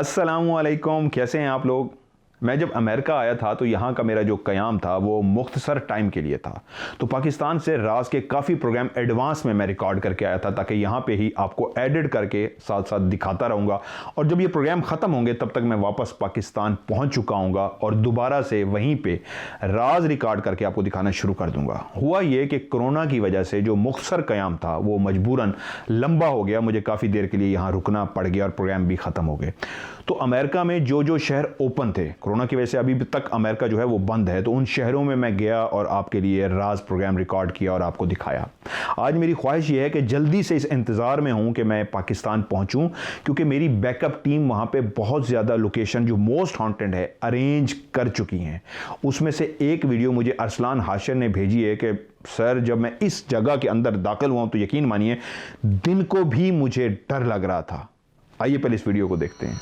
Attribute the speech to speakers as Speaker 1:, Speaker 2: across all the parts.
Speaker 1: अस्सलामुअलैकुम, कैसे हैं आप लोग। मैं जब अमेरिका आया था तो यहाँ का मेरा जो क़याम था वो मुख्तसर टाइम के लिए था। तो पाकिस्तान से राज के काफ़ी प्रोग्राम एडवांस में मैं रिकॉर्ड करके आया था ताकि यहाँ पे ही आपको एडिट करके साथ साथ दिखाता रहूँगा, और जब ये प्रोग्राम ख़त्म होंगे तब तक मैं वापस पाकिस्तान पहुँच चुका हूँगा और दोबारा से वहीं पर राज रिकॉर्ड करके आपको दिखाना शुरू कर दूँगा। हुआ ये कि कोरोना की वजह से जो मुख्तसर क़याम था वो मजबूरन लंबा हो गया, मुझे काफ़ी देर के लिए यहाँ रुकना पड़ गया और प्रोग्राम भी ख़त्म हो गए। तो अमेरिका में जो जो शहर ओपन थे, कोरोना की वजह से अभी तक अमेरिका जो है वो बंद है, तो उन शहरों में मैं गया और आपके लिए राज प्रोग्राम रिकॉर्ड किया और आपको दिखाया। आज मेरी ख्वाहिश ये है कि जल्दी से इस इंतज़ार में हूं कि मैं पाकिस्तान पहुंचूं, क्योंकि मेरी बैकअप टीम वहां पे बहुत ज़्यादा लोकेशन जो मोस्ट हॉन्टेड है अरेंज कर चुकी हैं। उसमें से एक वीडियो मुझे अरसलान हाशिर ने भेजी है कि सर, जब मैं इस जगह के अंदर दाखिल हुआ तो यकीन मानिए दिन को भी मुझे डर लग रहा था। आइए पहले इस वीडियो को देखते हैं।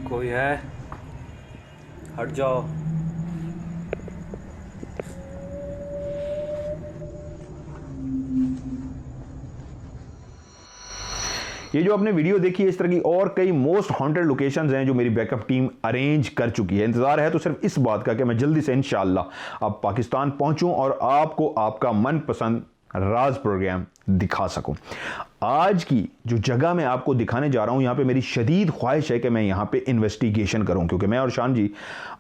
Speaker 2: कोई है? हट जाओ।
Speaker 1: ये जो आपने वीडियो देखी है, इस तरह की और कई मोस्ट हॉन्टेड लोकेशंस हैं जो मेरी बैकअप टीम अरेंज कर चुकी है। इंतजार है तो सिर्फ इस बात का कि मैं जल्दी से इंशाअल्लाह अब पाकिस्तान पहुंचूं और आपको आपका मनपसंद राज प्रोग्राम दिखा सकूं। आज की जो जगह मैं आपको दिखाने जा रहा हूं, यहां पे मेरी शदीद ख्वाहिश है कि मैं यहां पे इन्वेस्टिगेशन करूं, क्योंकि मैं और शान जी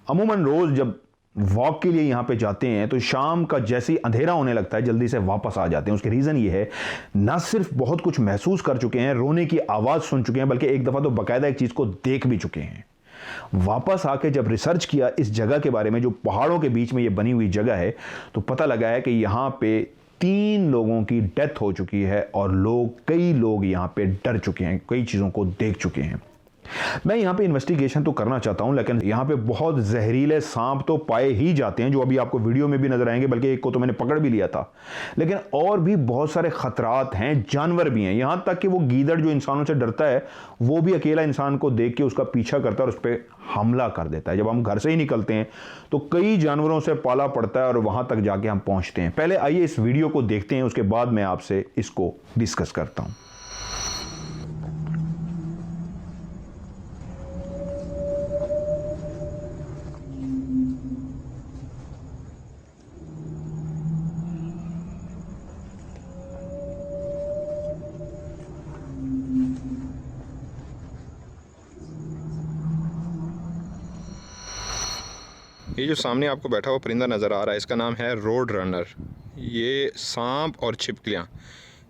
Speaker 1: अमूमन रोज जब वॉक के लिए यहाँ पे जाते हैं तो शाम का जैसे ही अंधेरा होने लगता है जल्दी से वापस आ जाते हैं। उसके रीज़न ये है, ना सिर्फ बहुत कुछ महसूस कर चुके हैं, रोने की आवाज़ सुन चुके हैं, बल्कि एक दफ़ा तो बाकायदा एक चीज़ को देख भी चुके हैं। वापस आके जब रिसर्च किया इस जगह के बारे में, जो पहाड़ों के बीच में ये बनी हुई जगह है, तो पता लगा है कि यहाँ पे 3 लोगों की डेथ हो चुकी है और कई लोग यहाँ पे डर चुके हैं, कई चीज़ों को देख चुके हैं। मैं यहाँ पे इन्वेस्टिगेशन तो करना चाहता हूँ, लेकिन यहाँ पे बहुत जहरीले सांप तो पाए ही जाते हैं, जो अभी आपको वीडियो में भी नजर आएंगे, बल्कि एक को तो मैंने पकड़ भी लिया था। लेकिन और भी बहुत सारे खतरात हैं, जानवर भी हैं, यहाँ तक कि वो गीदड़ जो इंसानों से डरता है वो भी अकेला इंसान को देख के उसका पीछा करता है और उस पर हमला कर देता है। जब हम घर से ही निकलते हैं तो कई जानवरों से पाला पड़ता है और वहां तक जाके हम पहुंचते हैं। पहले आइए इस वीडियो को देखते हैं, उसके बाद मैं आपसे इसको डिस्कस करता हूं।
Speaker 3: ये जो सामने आपको बैठा हुआ परिंदा नज़र आ रहा है, इसका नाम है रोड रनर। ये सांप और छिपकलियाँ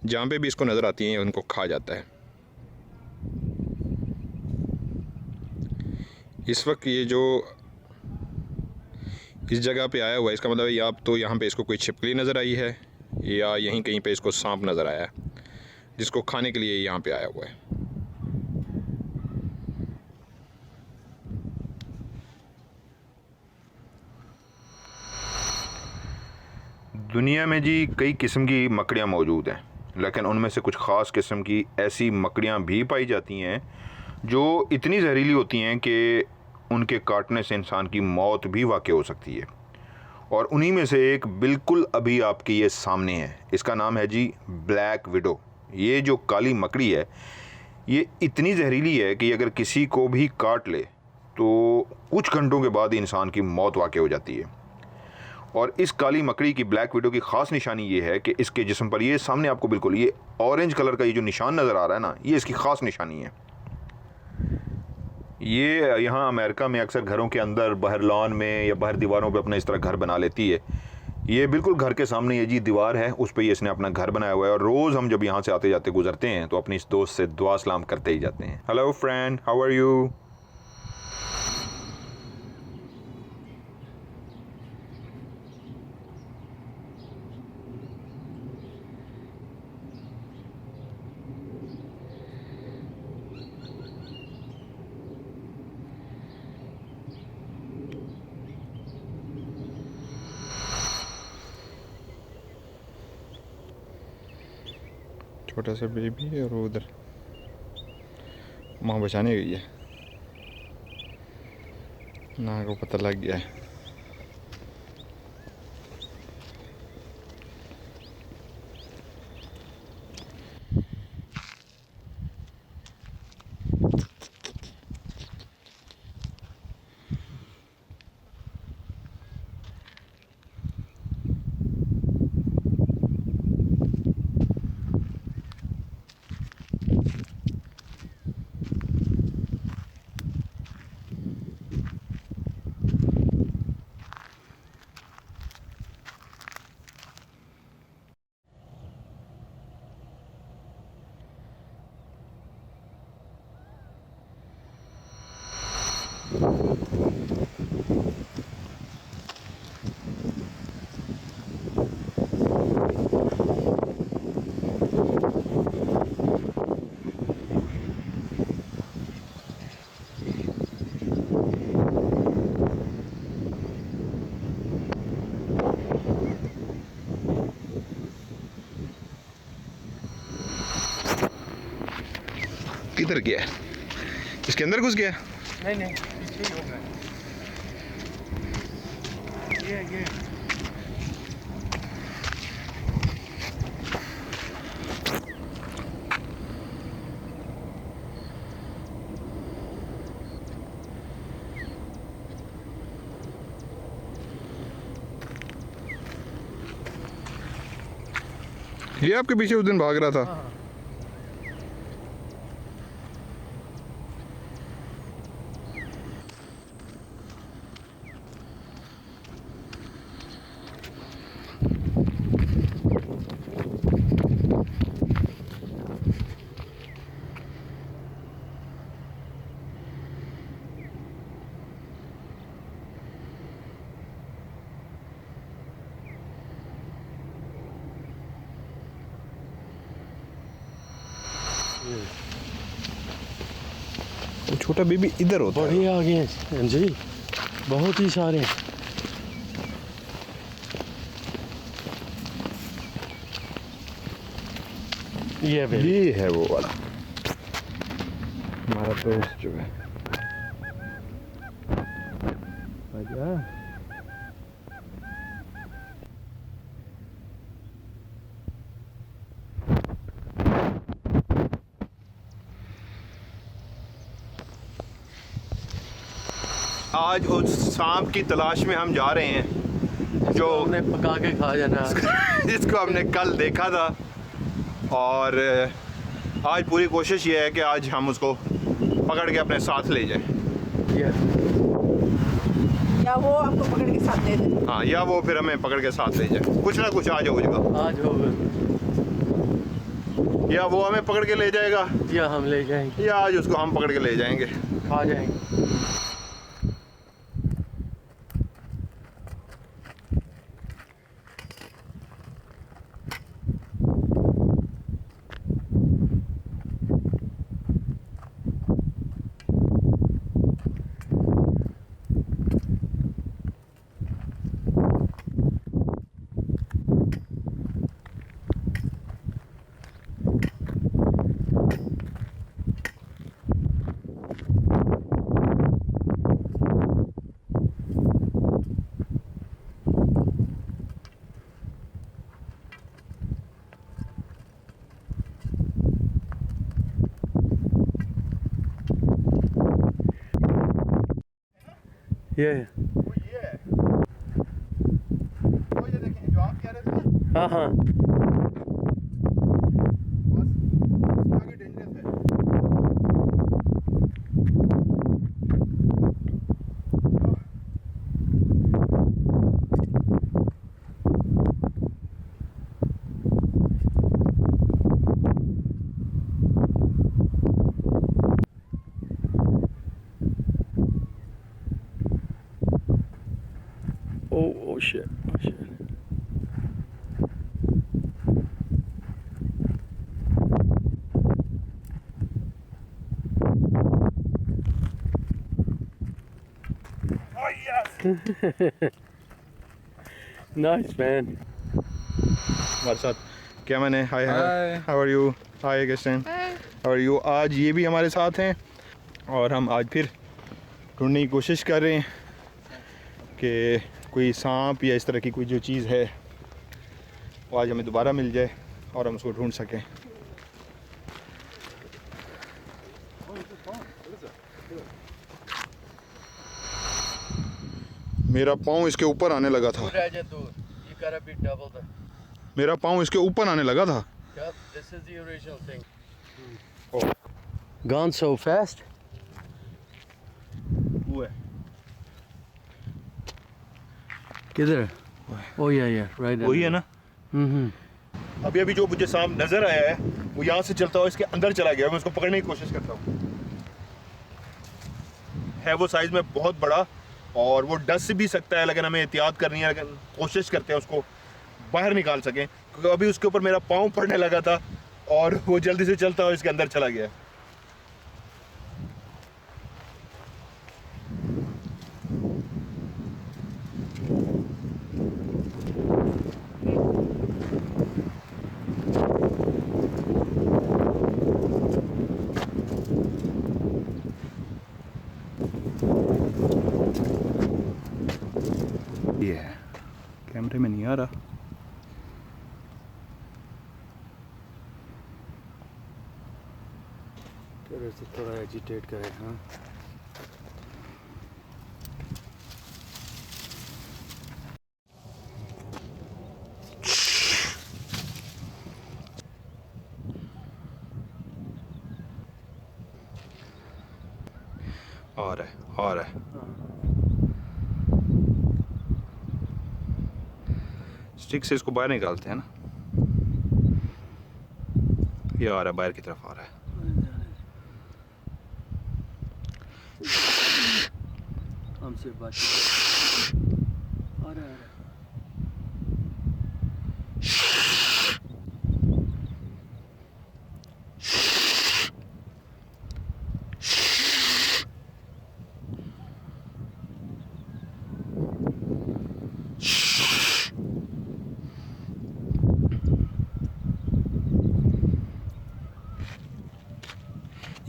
Speaker 3: जहाँ पे भी इसको नज़र आती हैं उनको खा जाता है। इस वक्त ये जो इस जगह पे आया हुआ है, इसका मतलब या तो यहाँ पे इसको कोई छिपकली नज़र आई है या यहीं कहीं पे इसको सांप नज़र आया है जिसको खाने के लिए यहाँ पे आया हुआ है। दुनिया में जी कई किस्म की मकड़ियाँ मौजूद हैं, लेकिन उनमें से कुछ ख़ास किस्म की ऐसी मकड़ियाँ भी पाई जाती हैं जो इतनी जहरीली होती हैं कि उनके काटने से इंसान की मौत भी वाक़ई हो सकती है। और उन्हीं में से एक बिल्कुल अभी आपके ये सामने है। इसका नाम है जी ब्लैक विडो। ये जो काली मकड़ी है ये इतनी जहरीली है कि अगर किसी को भी काट ले तो कुछ घंटों के बाद इंसान की मौत वाक़ई हो जाती है। और इस काली मकड़ी की ब्लैक विडो की ख़ास निशानी ये है कि इसके जिस्म पर ये सामने आपको बिल्कुल ये ऑरेंज कलर का ये जो निशान नज़र आ रहा है ना, ये इसकी ख़ास निशानी है। ये यहाँ अमेरिका में अक्सर घरों के अंदर बाहर लॉन में या बाहर दीवारों पे अपना इस तरह घर बना लेती है। ये बिल्कुल घर के सामने ये जी दीवार है, उस पर ये इसने अपना घर बनाया हुआ है और रोज़ हम जब यहाँ से आते जाते गुजरते हैं तो अपनी इस दोस्त से दुआ सलाम करते ही जाते हैं। Hello friend, how are you.
Speaker 4: छोटा सा बेबी है और वो उधर माँ बचाने गई है। नाग को पता लग गया है। किधर गया? इसके अंदर घुस गया?
Speaker 2: नहीं नहीं, पीछे ही होगा। ये
Speaker 4: ये आपके पीछे उस दिन भाग रहा था।
Speaker 2: हाँ।
Speaker 4: वो छोटा बेबी इधर होता है।
Speaker 2: बड़े आ गए हैं जी, बहुत ही सारे।
Speaker 4: ये है वो वाला हमारा दोस्त जो है।
Speaker 3: आज उस सांप की तलाश में हम जा रहे हैं जो
Speaker 2: हमने पका के खा जाना।
Speaker 3: जिसको हमने कल देखा था, और आज पूरी कोशिश ये है कि आज हम उसको पकड़ के अपने साथ ले जाएं।
Speaker 5: या वो आपको पकड़ के साथ दे दे।
Speaker 3: हाँ, या वो फिर हमें पकड़ के साथ ले जाए। कुछ ना कुछ आज होगा।
Speaker 2: आज होगा
Speaker 3: या वो हमें पकड़ के ले जाएगा,
Speaker 2: या हम ले जाएंगे,
Speaker 3: या आज उसको हम पकड़ के ले जाएंगे।
Speaker 2: खा जाएंगे। ये
Speaker 3: देखें जो आप कह रहे थे ना,
Speaker 2: हाँ हाँ,
Speaker 3: बस आगे डेंजरस है।
Speaker 2: oh shit, oh shit.
Speaker 3: Oh yes!
Speaker 2: Nice man.
Speaker 3: हमारे साथ क्या मैंने hi hi how are you hi गेस्टन हाउ आर यू। आज ये भी हमारे साथ हैं और हम आज फिर ढूंढने की कोशिश कर रहे हैं कि कोई सांप या इस तरह की कोई जो चीज़ है वो आज हमें दोबारा मिल जाए और हम उसको ढूंढ सकें। मेरा पाँव इसके ऊपर आने लगा था,
Speaker 2: Raja, dude, you gotta be double the.
Speaker 3: मेरा पाँव इसके ऊपर आने लगा था।
Speaker 2: Yep, this is the original thing. Gone so fast.
Speaker 3: वो है
Speaker 2: किधर? Oh yeah, yeah, right.
Speaker 3: वही है ना। अभी अभी जो मुझे सांप नजर आया है वो यहाँ से चलता हुआ इसके अंदर चला गया। मैं उसको पकड़ने की कोशिश करता हूँ। है वो साइज में बहुत बड़ा और वो डस भी सकता है, लेकिन हमें एहतियात करनी है, लेकिन कोशिश करते हैं उसको बाहर निकाल सकें, क्योंकि अभी उसके ऊपर मेरा पाँव पड़ने लगा था और वो जल्दी से चलता हुआ इसके अंदर चला गया। ये है, कैमरे में नहीं आ रहा।
Speaker 2: तेरे से थोड़ा एजिटेट करे, हाँ।
Speaker 3: आ रहा है, आ रहा है। स्टिक से इसको बाहर निकालते हैं ना। ये आ रहा है, बाहर की तरफ आ रहा है।
Speaker 2: हमसे बात आ रहा है।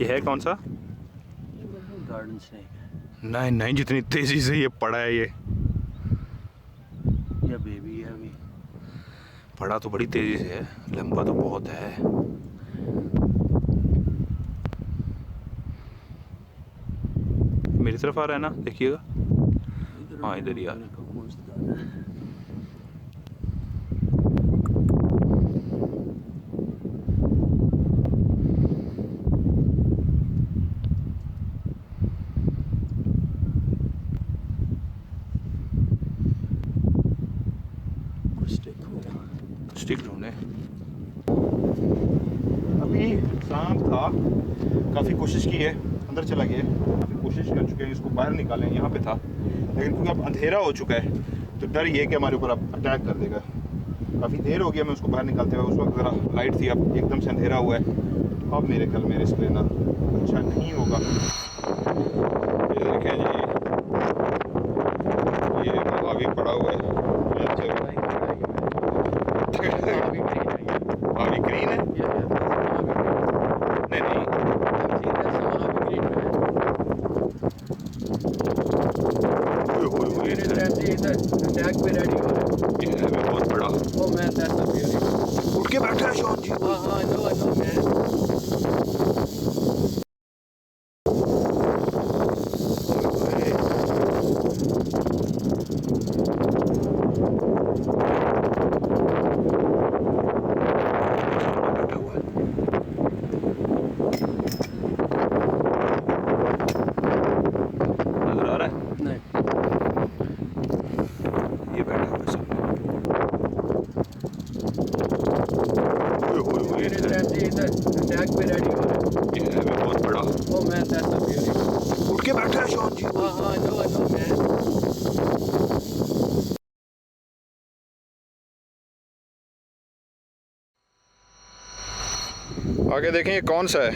Speaker 3: ये है कौन सा?
Speaker 2: गार्डन स्नेक
Speaker 3: नहीं नहीं, जितनी तेजी से ये पड़ा है ये
Speaker 2: या बेबी है अभी।
Speaker 3: पड़ा तो बड़ी तेजी से है, लंबा तो बहुत है। मेरी तरफ आ रहा है ना, देखिएगा। हाँ, इधर ही आ रहा है। स्टिक ढूंढे। अभी सांप था, काफ़ी कोशिश की है, अंदर चला गया। काफ़ी कोशिश कर चुके हैं इसको बाहर निकालें, यहाँ पे था, लेकिन क्योंकि अब अंधेरा हो चुका है तो डर ये है कि हमारे ऊपर अब अटैक कर देगा। काफ़ी देर हो गया मैं उसको बाहर निकालते हुए, उस वक्त ज़रा लाइट थी, अब एकदम से अंधेरा हुआ है। अब मेरे ख्याल में रिस्क लेना अच्छा नहीं होगा। ये देखें जी, ये महावी पड़ा हुआ है। महावी ग्रीन है? नहीं नहीं,
Speaker 2: अटैक पे रेडी हो रहा है।
Speaker 3: ये है बहुत बड़ा।
Speaker 2: Oh man, that's a beauty.
Speaker 3: उठ के बैठा है Shawn ji.
Speaker 2: I know, man.
Speaker 3: नजर आ रहा है?
Speaker 2: नहीं,
Speaker 3: ये बैठा हुआ है सामने। ओए
Speaker 2: अटैक पे रेडी हो रहा है।
Speaker 3: ये है बहुत बड़ा।
Speaker 2: Oh man, that's a beauty.
Speaker 3: उठ के बैठा है Shawn ji.
Speaker 2: I know, man.
Speaker 3: आगे देखें ये कौन सा है।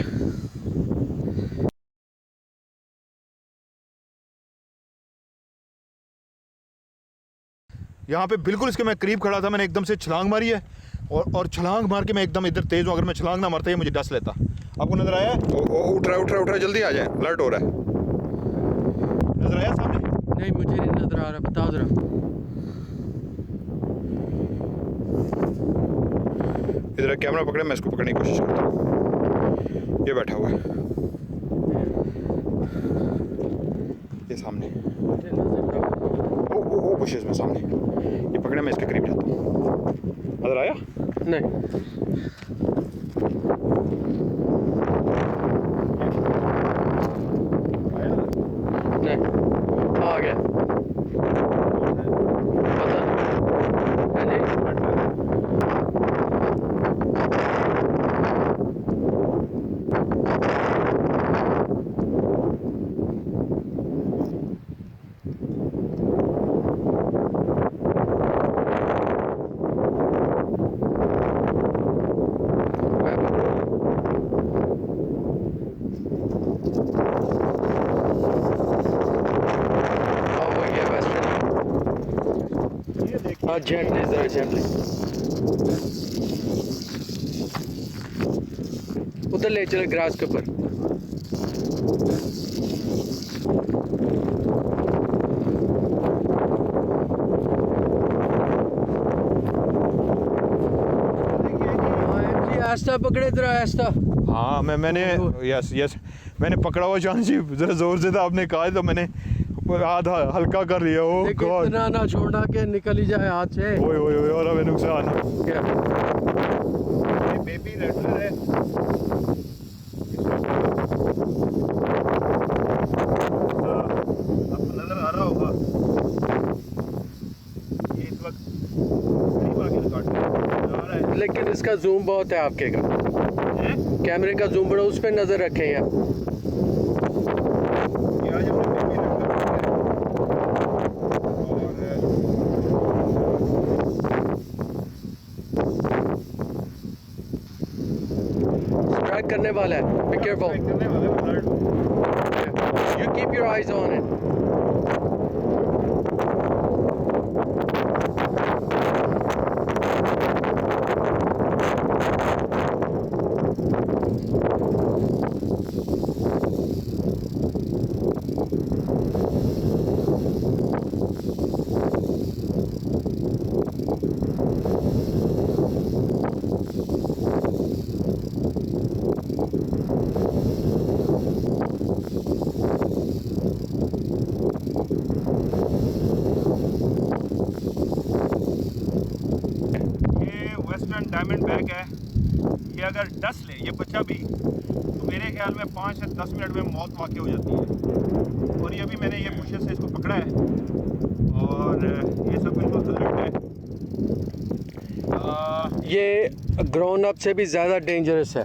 Speaker 3: यहाँ पे बिल्कुल इसके मैं करीब खड़ा था, मैंने एकदम से छलांग मारी है
Speaker 6: और छलांग मार के मैं एकदम इधर तेज़ हूँ, अगर मैं छलांग ना मारता ये मुझे डस लेता। आपको नज़र आया?
Speaker 3: उठ रहा है, जल्दी आ जाए, अलर्ट हो रहा है।
Speaker 6: नज़र आया सामने?
Speaker 2: नहीं मुझे नहीं नजर आ रहा, बताओ जरा।
Speaker 3: इधर कैमरा पकड़े, मैं इसको पकड़ने की कोशिश करता हूँ। ये बैठा हुआ है, ये सामने,
Speaker 2: मुझे नजर आ रहा।
Speaker 3: वो बुशेस में सामने। ये पकड़े, मैं इसके करीब जाता हूँ। नजर आया?
Speaker 2: नहीं नहीं आ गया, पता नहीं। हाँ जी। मैं पकड़ूं? हाँ वो गया वेस्टर्न। हाँ जेंटली जरा जेंटली। उधर ले चले ग्रास के ऊपर। आस्ता पकड़े जरा आस्ता।
Speaker 6: हाँ मैंने यस मैंने पकड़ा हुआ चांद जी, ज़रा ज़ोर से था, आपने कहा तो मैंने हाथ हल्का कर लिया। ओ
Speaker 2: लेकिन
Speaker 6: गॉड,
Speaker 2: इतना ना छोड़ना कि निकल ही जाए हाथ से।
Speaker 6: ओए ओए ओए, और हमें नुकसान।
Speaker 2: क्या
Speaker 6: बेबी रेडलर है। आपको नजर आ रहा होगा, ये इस वक्त करीब आके काट आ रहा है।
Speaker 2: लेकिन इसका जूम बहुत है आपके का, कैमरे का जूम बड़ा, उस पर नजर रखें यार।
Speaker 6: ये आज हमने बेबी रेडलर
Speaker 2: स्ट्राइक करने वाला है, बी केयरफुल,
Speaker 6: करने वाले
Speaker 2: you keep your eyes on it.
Speaker 6: ये वेस्टर्न डायमंड बैग है। ये अगर डस ले ये बच्चा भी, तो मेरे ख्याल में 5 से 10 मिनट में मौत वाक़ई हो जाती है। और ये अभी मैंने ये बुशेस से इसको पकड़ा है और ये सब बिल्कुल अलर्ट है।
Speaker 2: ये ग्रोन अप से भी ज़्यादा डेंजरस है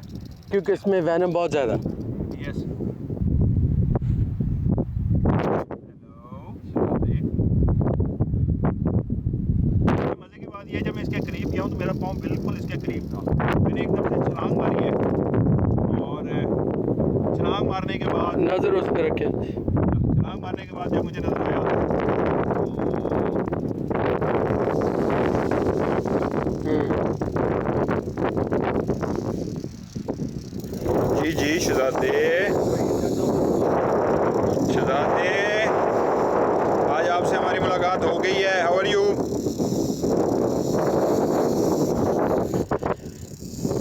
Speaker 2: क्योंकि इसमें वैनम बहुत ज़्यादा।
Speaker 6: यस, मज़े की बात ये, जब मैं इसके करीब गया हूँ तो मेरा पाँव बिल्कुल इसके करीब था। मैंने एकदम से छलांग मारी है और छलांग मारने के बाद
Speaker 2: नज़र उस पर रखें।
Speaker 6: छलांग मारने के बाद जब मुझे नजर आया
Speaker 3: जी शहजादे, आज आपसे हमारी मुलाकात हो गई है। How are you?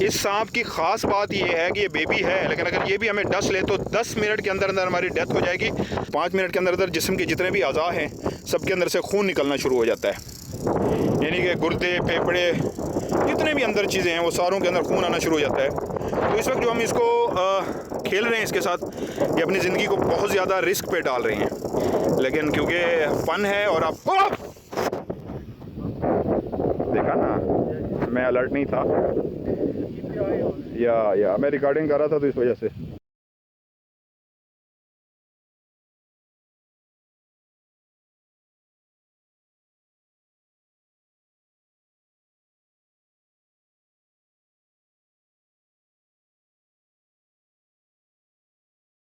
Speaker 3: इस सांप की ख़ास बात यह है कि ये बेबी है, लेकिन अगर ये भी हमें डस ले तो 10 मिनट के अंदर अंदर हमारी डेथ हो जाएगी। 5 मिनट के अंदर अंदर जिस्म के जितने भी अज़ा हैं सबके अंदर से खून निकलना शुरू हो जाता है, यानी कि गुर्दे, फेफड़े, जितने भी अंदर चीज़ें हैं वो सारों के अंदर खून आना शुरू हो जाता है। तो इस वक्त जो हम इसको खेल रहे हैं इसके साथ, ये अपनी ज़िंदगी को बहुत ज़्यादा रिस्क पे डाल रहे हैं, लेकिन क्योंकि फ़न है और आप देखा ना, मैं अलर्ट नहीं था या मैं रिकॉर्डिंग कर रहा था तो इस वजह से।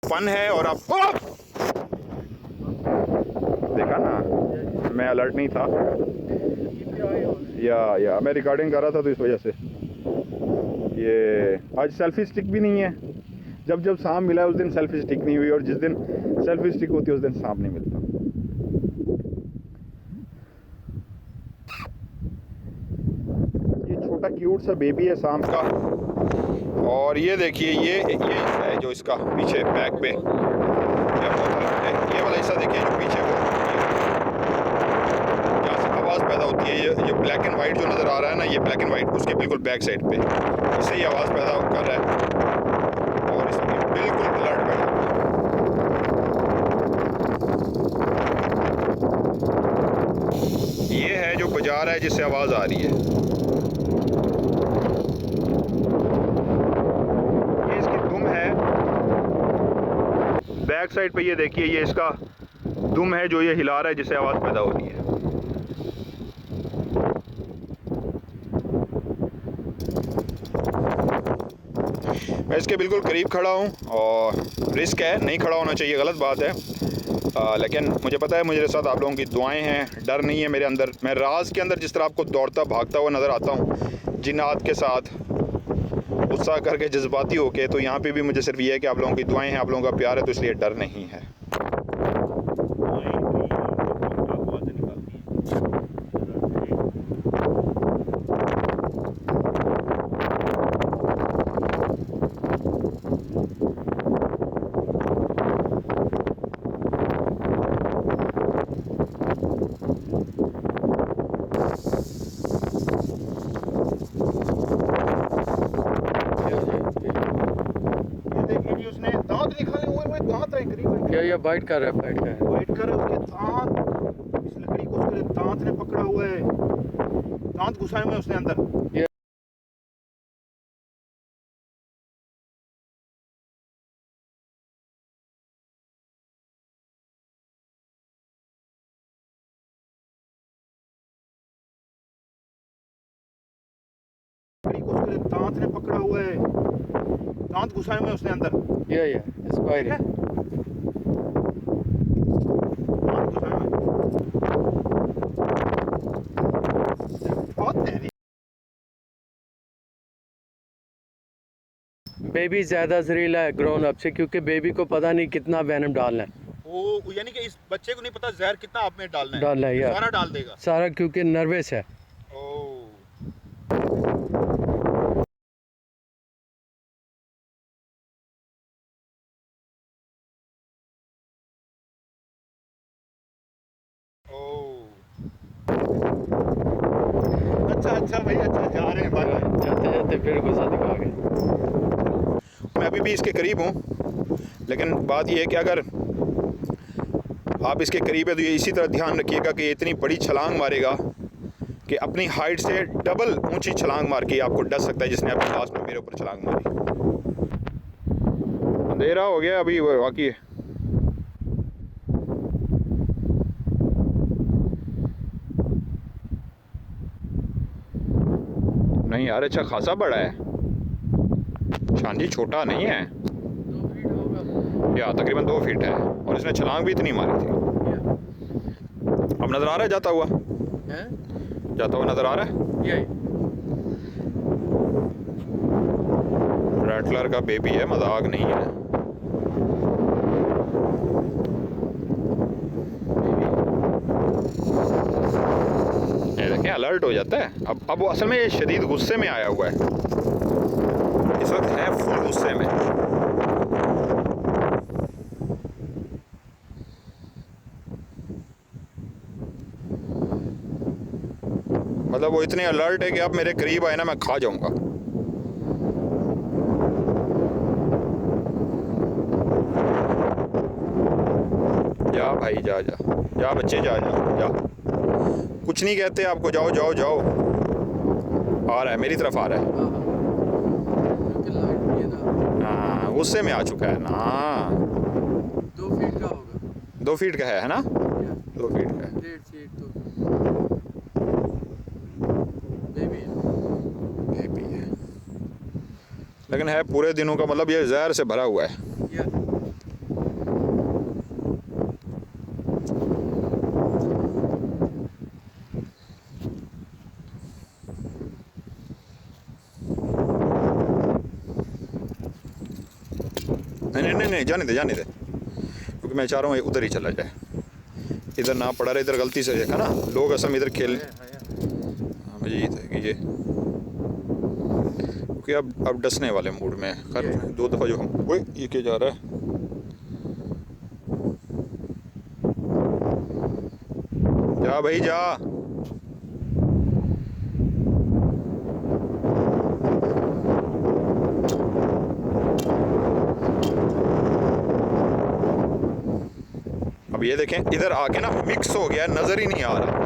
Speaker 3: फ़न है और आप देखा ना, मैं अलर्ट नहीं था, या मैं रिकॉर्डिंग कर रहा था तो इस वजह से। ये आज सेल्फी स्टिक भी नहीं है। जब जब सांप मिला है उस दिन सेल्फी स्टिक नहीं हुई, और जिस दिन सेल्फी स्टिक होती है उस दिन सांप नहीं मिलता। ये छोटा क्यूट सा बेबी है सांप का। और ये देखिए, ये हिस्सा है जो इसका पीछे बैक पे, क्या बहुत है, ये वाला हिस्सा देखिए जो पीछे वो यहाँ से आवाज़ पैदा होती है। ये ब्लैक एंड वाइट जो नज़र आ रहा है ना, ये ब्लैक एंड वाइट उसके बिल्कुल बैक साइड पे, इससे ही आवाज़ पैदा कर रहा है और इसमें बिल्कुल अलर्ट पैदा होता है। ये है जो बजा रहा है जिससे आवाज़ आ रही है। बैक साइड पे ये देखिए, ये इसका दुम है जो ये हिला रहा है जिससे आवाज़ पैदा हो रही है। मैं इसके बिल्कुल करीब खड़ा हूँ और रिस्क है, नहीं खड़ा होना चाहिए, गलत बात है। लेकिन मुझे पता है मेरे साथ आप लोगों की दुआएं हैं, डर नहीं है मेरे अंदर। मैं राज के अंदर जिस तरह आपको दौड़ता भागता हुआ नज़र आता हूँ जिन्नात के साथ, गुस्सा करके जज्बाती होके, तो यहाँ पे भी मुझे सिर्फ ये है कि आप लोगों की दुआएं हैं, आप लोगों का प्यार है, तो इसलिए डर नहीं है। उसने दांत निकाले हुए, वो दांत है करीब।
Speaker 2: क्या ये बाइट कर रहा है? बाइट कर रहा है,
Speaker 3: वाइट कर रहा है उसके दांत, इस लकड़ी को उसके दांत ने पकड़ा हुआ है, दांत घुसाए हुए उसने अंदर। लकड़ी को उसके दांत ने पकड़ा हुआ है, दांत घुसाए हुए उसने अंदर।
Speaker 2: या इट्स बाइटिंग। बेबी ज़्यादा जहरीला है ग्रोन अप से, क्योंकि बेबी को पता नहीं कितना वेनम डालना है।
Speaker 3: वो यानी कि इस बच्चे को नहीं पता जहर कितना आप में डालना
Speaker 2: है यार,
Speaker 3: सारा डाल देगा
Speaker 2: सारा, क्योंकि नर्वस है।
Speaker 3: अच्छा भाई, अच्छा जा रहे हैं भाई।
Speaker 2: जाते जाते फिर गुस्सा दिखा गए।
Speaker 3: मैं अभी भी इसके करीब हूँ, लेकिन बात यह है कि अगर आप इसके करीब है तो ये इसी तरह ध्यान रखिएगा कि ये इतनी बड़ी छलांग मारेगा कि अपनी हाइट से डबल ऊंची छलांग मार के आपको डस सकता है, जिसने अभी लास्ट में मेरे ऊपर छलांग मारी। अंधेरा हो गया अभी वाकई। नहीं यार, अच्छा खासा बड़ा है, शांजी छोटा नहीं है।
Speaker 2: 2 फीट होगा
Speaker 3: या तकरीबन 2 फीट है, और इसने छलांग भी इतनी मारी थी। अब नज़र आ रहा है जाता हुआ, जाता हुआ नज़र आ रहा है।
Speaker 2: यही
Speaker 3: रैटलर का बेबी है, मजाक नहीं है। ये देखें, अलर्ट हो जाता है। अब वो असल में ये शदीद गुस्से में आया हुआ है, इस वक्त है फुल गुस्से में। मतलब वो इतने अलर्ट है कि अब मेरे करीब आए ना मैं खा जाऊंगा। जा भाई, जा जा जा बच्चे, जा जा जा, कुछ नहीं कहते आपको, जाओ जाओ जाओ। आ रहा है मेरी तरफ, आ रहा है। हाँ, गुस्से में आ चुका है ना।
Speaker 2: 2 फीट का होगा,
Speaker 3: 2 फीट का है ना, 2 फीट का है।
Speaker 2: 1.5 फीट तो बेबी
Speaker 3: है, लेकिन है पूरे दिनों का, मतलब ये जहर से भरा हुआ है।
Speaker 4: नहीं नहीं नहीं, जाने दे, क्योंकि मैं चाह रहा हूँ ये उधर ही चला जाए, इधर ना पड़ा रहे। इधर गलती से देखा ना लोग असल में इधर खेल, हाँ मुझे ये था कि ये क्योंकि अब डसने वाले मूड में है। खैर 2 दफ़ा जो हम, ओए ये क्या जा रहा है, जा भाई जा। अब ये देखें इधर आके ना मिक्स हो गया, नज़र ही नहीं आ रहा।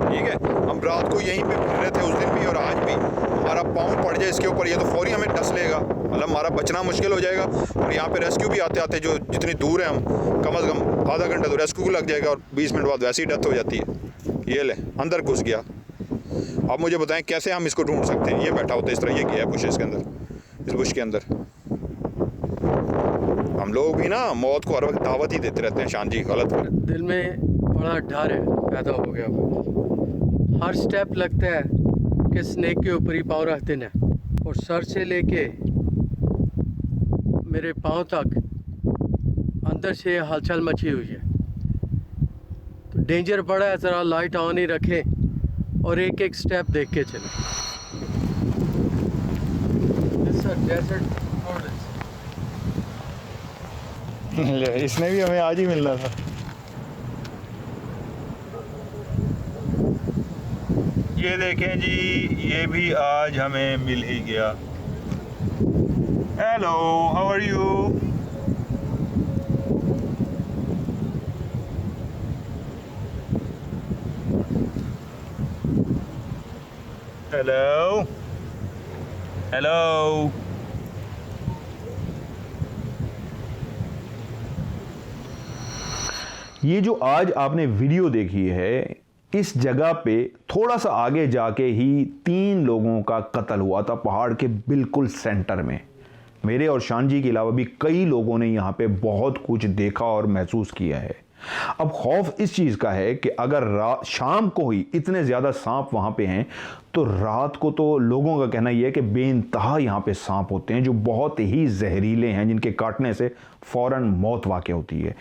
Speaker 4: ठीक है, हम रात को यहीं पे फिर रहे थे उस दिन भी और आज भी। हमारा पाँव पड़ जाए इसके ऊपर, ये तो फौरी हमें डस लेगा, मतलब हमारा बचना मुश्किल हो जाएगा। और यहाँ पे रेस्क्यू भी आते आते जो जितनी दूर है हम, कम से कम आधा घंटा तो रेस्क्यू को लग जाएगा और 20 मिनट बाद वैसी डेथ हो जाती है। ये ले अंदर घुस गया। अब मुझे बताएं कैसे हम इसको ढूंढ सकते हैं। ये बैठा होता है इस तरह, ये गया है बुशेस के अंदर, इस बुश के अंदर। हम लोग भी ना मौत को हर वक्त दावत ही देते रहते हैं। शान जी गलत है।
Speaker 2: दिल में बड़ा डर है पैदा हो गया। हर स्टेप लगता है कि स्नेक के ऊपर ही पाँव रखते हैं, और सर से लेके मेरे पाँव तक अंदर से हलचल मची हुई है। तो डेंजर बड़ा है, ज़रा लाइट ऑन ही रखें और एक एक स्टेप देख के चलें।
Speaker 4: इसने भी हमें आज ही मिलना था।
Speaker 6: ये देखें जी, ये भी आज हमें मिल ही गया। Hello, how are you? Hello hello.
Speaker 1: ये जो आज आपने वीडियो देखी है, इस जगह पे थोड़ा सा आगे जाके ही 3 लोगों का कत्ल हुआ था, पहाड़ के बिल्कुल सेंटर में। मेरे और शान जी के अलावा भी कई लोगों ने यहाँ पे बहुत कुछ देखा और महसूस किया है। अब खौफ इस चीज़ का है कि अगर शाम को ही इतने ज़्यादा सांप वहाँ पे हैं, तो रात को तो लोगों का कहना यह है कि बेइंतहा यहाँ पे सांप होते हैं जो बहुत ही जहरीले हैं, जिनके काटने से फ़ौरन मौत वाक़ होती है।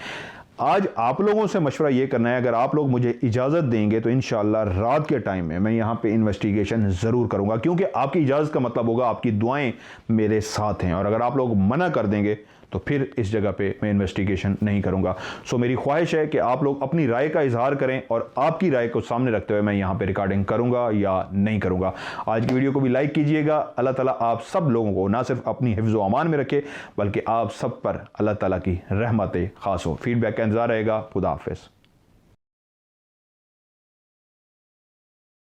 Speaker 1: आज आप लोगों से मशवरा ये करना है, अगर आप लोग मुझे इजाज़त देंगे तो इंशाअल्लाह रात के टाइम में मैं यहाँ पे इन्वेस्टिगेशन ज़रूर करूँगा, क्योंकि आपकी इजाज़त का मतलब होगा आपकी दुआएं मेरे साथ हैं। और अगर आप लोग मना कर देंगे तो फिर इस जगह पे मैं इन्वेस्टिगेशन नहीं करूँगा। सो मेरी ख्वाहिश है कि आप लोग अपनी राय का इजहार करें और आपकी राय को सामने रखते हुए मैं यहाँ पे रिकॉर्डिंग करूँगा या नहीं करूँगा। आज की वीडियो को भी लाइक कीजिएगा। अल्लाह ताला आप सब लोगों को ना सिर्फ अपनी हिफ्ज़ व अमान में रखे, बल्कि आप सब पर अल्लाह ताला की रहमत ख़ास हो। फीडबैक का इंतज़ार रहेगा। खुदा हाफ़िज़।